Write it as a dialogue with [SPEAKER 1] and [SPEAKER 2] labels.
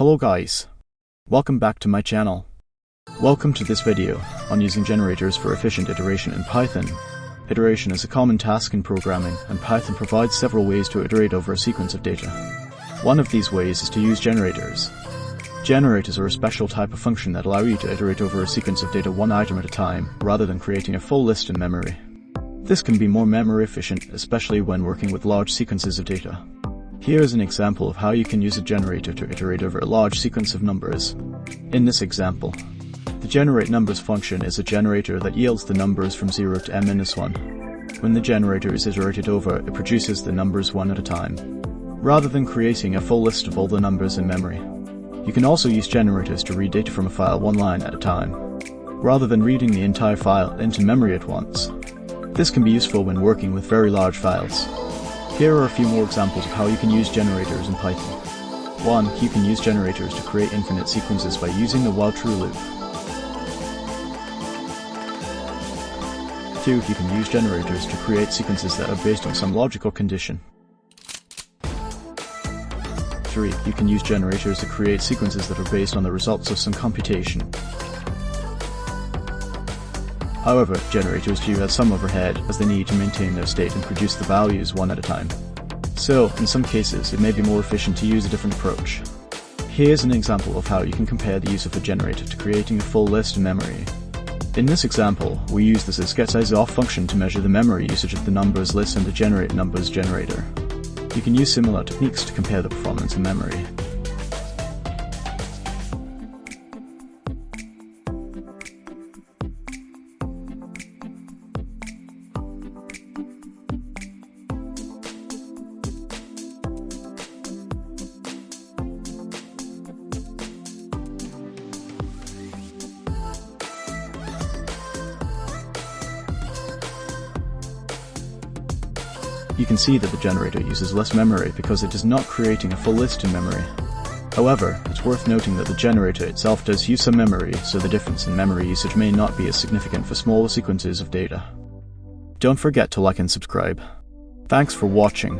[SPEAKER 1] Hello guys, welcome back to my channel. Welcome to this video on using generators for efficient iteration in Python. Iteration is a common task in programming, and Python provides several ways to iterate over a sequence of data. One of these ways is to use generators. Generators are a special type of function that allow you to iterate over a sequence of data one item at a time, rather than creating a full list in memory. This can be more memory efficient, especially when working with large sequences of data. Here is an example of how you can use a generator to iterate over a large sequence of numbers. In this example, the generate numbers function is a generator that yields the numbers from 0 to n-1. When the generator is iterated over, it produces the numbers one at a time, rather than creating a full list of all the numbers in memory. You can also use generators to read data from a file one line at a time, rather than reading the entire file into memory at once. This can be useful when working with very large files. Here are a few more examples of how you can use generators in Python. 1. You can use generators to create infinite sequences by using the while-true loop. 2. You can use generators to create sequences that are based on some logical condition. 3. You can use generators to create sequences that are based on the results of some computation. However, generators do have some overhead, as they need to maintain their state and produce the values one at a time. So, in some cases, it may be more efficient to use a different approach. Here's an example of how you can compare the use of a generator to creating a full list in memory. In this example, we use the getSizeOff function to measure the memory usage of the numbers list and the generate numbers generator. You can use similar techniques to compare the performance in memory. You can see that the generator uses less memory because it is not creating a full list in memory. However, it's worth noting that the generator itself does use some memory, so the difference in memory usage may not be as significant for smaller sequences of data. Don't forget to like and subscribe. Thanks for watching.